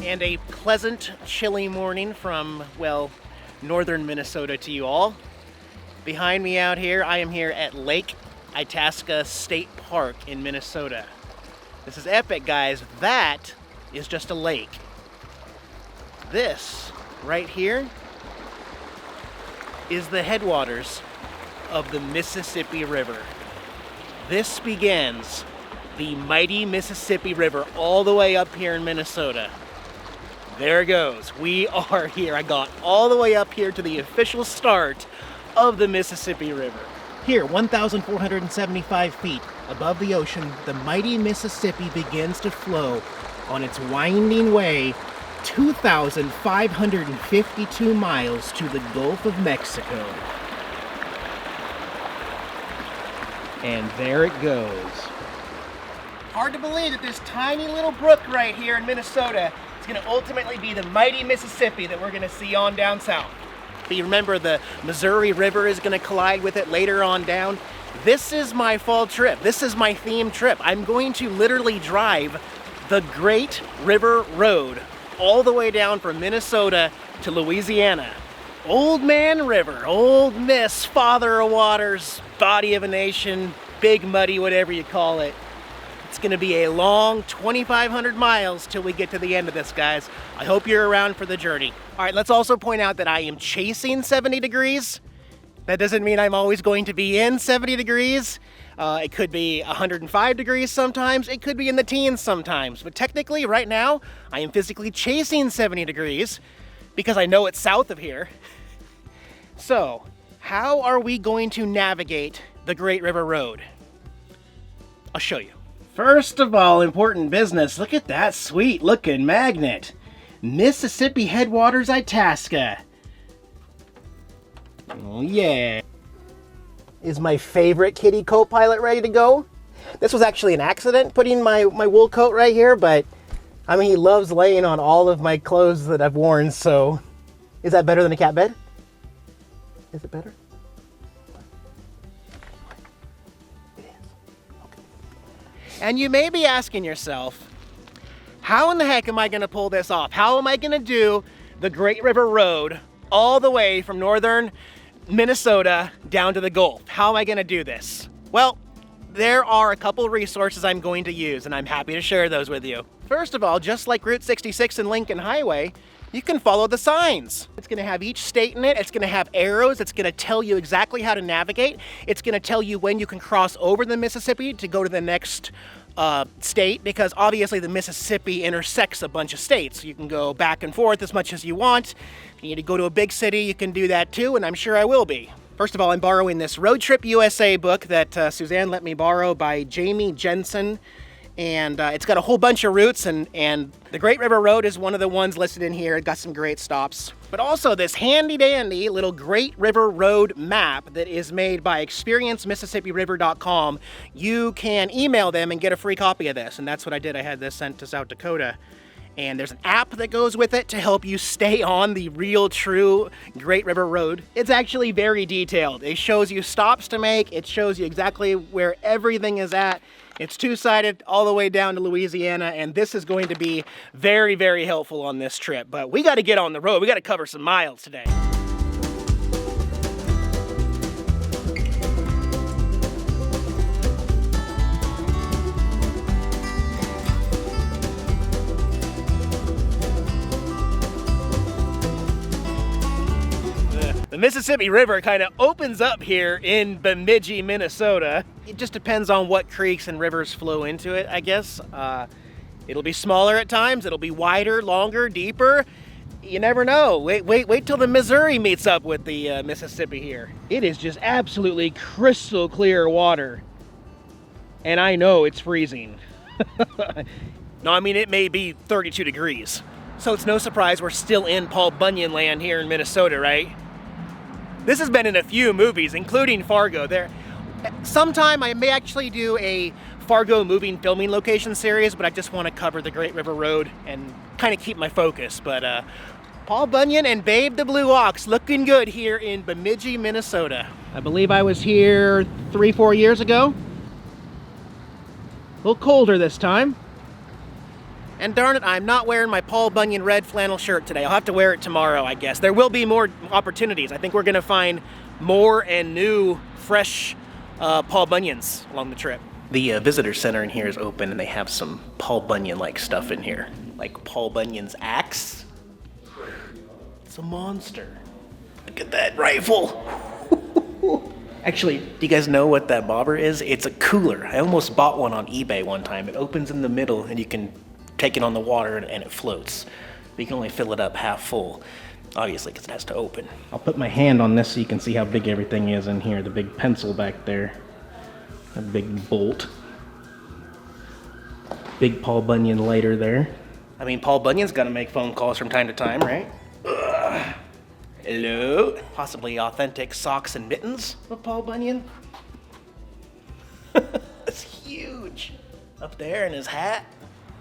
and a pleasant, chilly morning from, well, northern Minnesota to you all. Behind me out here, I am here at Lake Itasca State Park in Minnesota. This is epic, guys. That is just a lake. This right here is the headwaters of the Mississippi River. This begins the mighty Mississippi River all the way up here in Minnesota. There it goes. We are here. I got all the way up here to the official start of the Mississippi River. Here, 1,475 feet above the ocean, the mighty Mississippi begins to flow on its winding way 2,552 miles to the Gulf of Mexico. And there it goes. Hard to believe that this tiny little brook right here in Minnesota is going to ultimately be the mighty Mississippi that we're going to see on down south. But you remember the Missouri River is going to collide with it later on down. This is my fall trip. This is my theme trip. I'm going to literally drive the Great River Road all the way down from Minnesota to Louisiana. Old Man River, Old Miss, Father of Waters, Body of a Nation, Big Muddy, whatever you call it. It's going to be a long 2,500 miles till we get to the end of this, guys. I hope you're around for the journey. All right, let's also point out that I am chasing 70 degrees. That doesn't mean I'm always going to be in 70 degrees. It could be 105 degrees sometimes. It could be in the teens sometimes. But technically, right now, I am physically chasing 70 degrees because I know it's south of here. So, how are we going to navigate the Great River Road? I'll show you. First of all, important business. Look at that sweet looking magnet. Mississippi Headwaters, Itasca. Oh yeah. Is my favorite kitty co-pilot ready to go? This was actually an accident, putting my wool coat right here, but I mean, he loves laying on all of my clothes that I've worn, so is that better than a cat bed? Is it better? It is. Okay. And you may be asking yourself, how in the heck am I going to pull this off? How am I going to do the Great River Road all the way from northern Minnesota down to the Gulf? How am I going to do this? Well, there are a couple resources I'm going to use, and I'm happy to share those with you. First of all, just like Route 66 and Lincoln Highway, you can follow the signs. It's going to have each state in it. It's going to have arrows. It's going to tell you exactly how to navigate. It's going to tell you when you can cross over the Mississippi to go to the next state, because obviously the Mississippi intersects a bunch of states. You can go back and forth as much as you want. If you need to go to a big city, you can do that too, and I'm sure I will be. First of all, I'm borrowing this Road Trip USA book that Suzanne let me borrow by Jamie Jensen. And it's got a whole bunch of routes, and the Great River Road is one of the ones listed in here. It got some great stops. But also this handy-dandy little Great River Road map that is made by experiencemississippiRiver.com. You can email them and get a free copy of this, and that's what I did. I had this sent to South Dakota. And there's an app that goes with it to help you stay on the real, true Great River Road. It's actually very detailed. It shows you stops to make. It shows you exactly where everything is at. It's two-sided all the way down to Louisiana, and this is going to be very, very helpful on this trip. But we got to get on the road. We got to cover some miles today. The Mississippi River kind of opens up here in Bemidji, Minnesota. It just depends on what creeks and rivers flow into it, I guess. It'll be smaller at times. It'll be wider, longer, deeper. You never know. Wait till the Missouri meets up with the Mississippi here. It is just absolutely crystal clear water. And I know it's freezing. No, I mean, it may be 32 degrees. So it's no surprise we're still in Paul Bunyan land here in Minnesota, right? This has been in a few movies, including Fargo. Sometime I may actually do a Fargo moving filming location series, but I just want to cover the Great River Road and kind of keep my focus. But Paul Bunyan and Babe the Blue Ox looking good here in Bemidji, Minnesota. I believe I was here 3-4 years ago. A little colder this time. And darn it, I'm not wearing my Paul Bunyan red flannel shirt today. I'll have to wear it tomorrow, I guess. There will be more opportunities. I think we're gonna find more and new, fresh Paul Bunyans along the trip. The visitor center in here is open and they have some Paul Bunyan-like stuff in here. Like Paul Bunyan's axe. It's a monster. Look at that rifle. Actually, do you guys know what that bobber is? It's a cooler. I almost bought one on eBay one time. It opens in the middle and you can take it on the water and it floats. But you can only fill it up half full, obviously, because it has to open. I'll put my hand on this so you can see how big everything is in here. The big pencil back there. A big bolt. Big Paul Bunyan lighter there. I mean, Paul Bunyan's got to make phone calls from time to time, right? Ugh. Hello? Possibly authentic socks and mittens of Paul Bunyan. That's huge. Up there in his hat.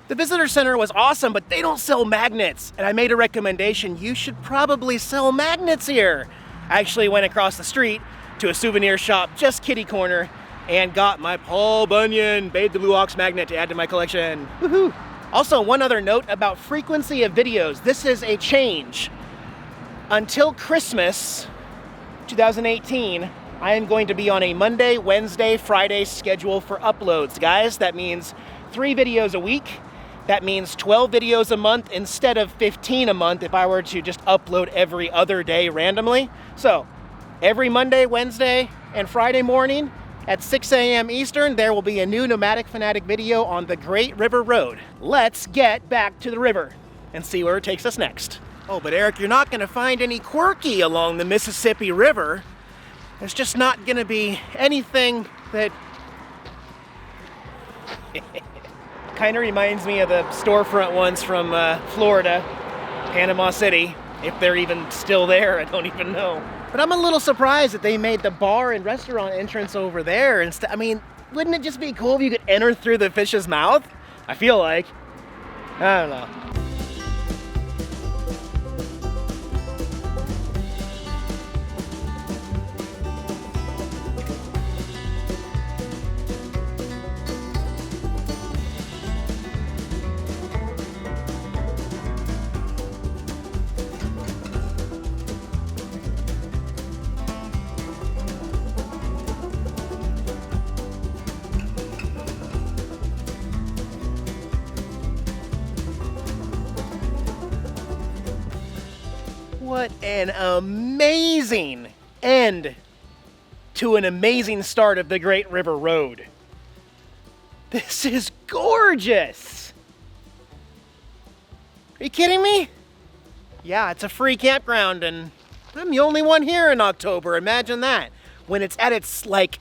The visitor center was awesome, but they don't sell magnets. And I made a recommendation. You should probably sell magnets here. I actually went across the street to a souvenir shop, just kitty corner, and got my Paul Bunyan Babe the Blue Ox magnet to add to my collection. Woohoo! Also, one other note about frequency of videos. This is a change. Until Christmas 2018, I am going to be on a Monday, Wednesday, Friday schedule for uploads, guys. That means 3 videos a week. That means 12 videos a month instead of 15 a month if I were to just upload every other day randomly. So, every Monday, Wednesday, and Friday morning at 6 a.m. Eastern, there will be a new Nomadic Fanatic video on the Great River Road. Let's get back to the river and see where it takes us next. Oh, but Eric, you're not gonna find any Quirky along the Mississippi River. There's just not gonna be anything that kind of reminds me of the storefront ones from Florida, Panama City. If they're even still there, I don't even know. But I'm a little surprised that they made the bar and restaurant entrance over there instead. I mean, wouldn't it just be cool if you could enter through the fish's mouth? I feel like. I don't know. What an amazing end to an amazing start of the Great River Road. This is gorgeous. Are you kidding me? Yeah, it's a free campground and I'm the only one here in October. Imagine that. When it's at its like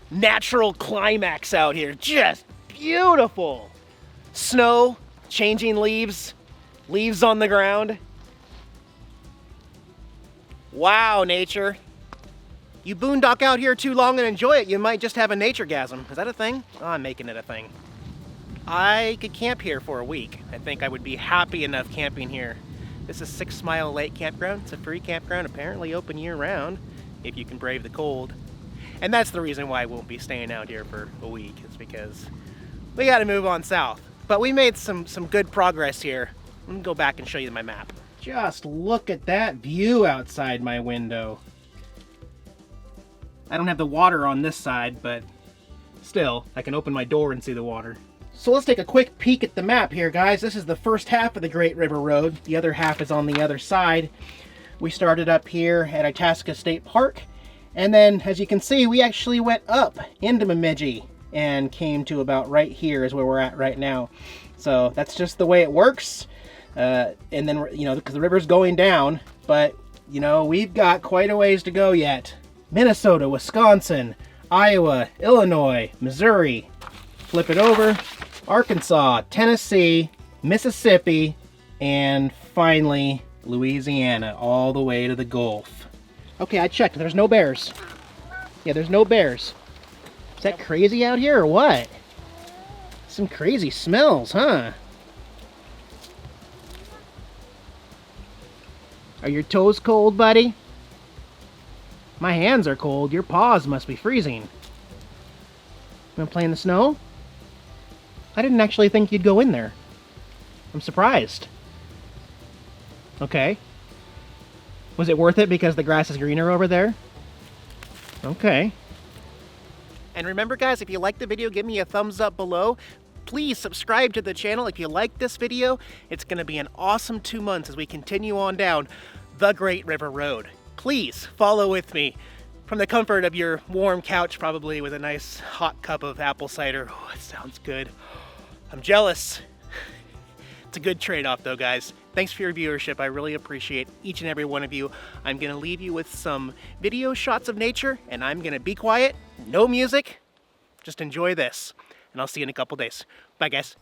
natural climax out here. Just beautiful. Snow, changing leaves, leaves on the ground. Wow, nature. You boondock out here too long and enjoy it, you might just have a nature-gasm. Is that a thing? Oh, I'm making it a thing. I could camp here for a week. I think I would be happy enough camping here. This is 6 Mile Lake Campground. It's a free campground, apparently open year-round, if you can brave the cold. And that's the reason why I won't be staying out here for a week, is because we gotta move on south. But we made some good progress here. Let me go back and show you my map. Just look at that view outside my window. I don't have the water on this side, but still, I can open my door and see the water. So let's take a quick peek at the map here, guys. This is the first half of the Great River Road. The other half is on the other side. We started up here at Itasca State Park, and then, as you can see, we actually went up into Bemidji and came to about right here is where we're at right now. So that's just the way it works. And then, you know, because the river's going down, but, you know, we've got quite a ways to go yet. Minnesota, Wisconsin, Iowa, Illinois, Missouri, flip it over, Arkansas, Tennessee, Mississippi, and finally, Louisiana, all the way to the Gulf. Okay, I checked. There's no bears. Yeah, there's no bears. Is that crazy out here or what? Some crazy smells, huh? Are your toes cold, buddy? My hands are cold. Your paws must be freezing. You wanna play in the snow? I didn't actually think you'd go in there. I'm surprised. Okay. Was it worth it because the grass is greener over there? Okay. And remember guys, if you liked the video, give me a thumbs up below. Please subscribe to the channel if you like this video. It's going to be an awesome 2 months as we continue on down the Great River Road. Please follow with me from the comfort of your warm couch, probably with a nice hot cup of apple cider. Oh, it sounds good. I'm jealous. It's a good trade-off though, guys. Thanks for your viewership. I really appreciate each and every one of you. I'm gonna leave you with some video shots of nature, and I'm gonna be quiet, no music, just enjoy this. And I'll see you in a couple days. Bye, guys.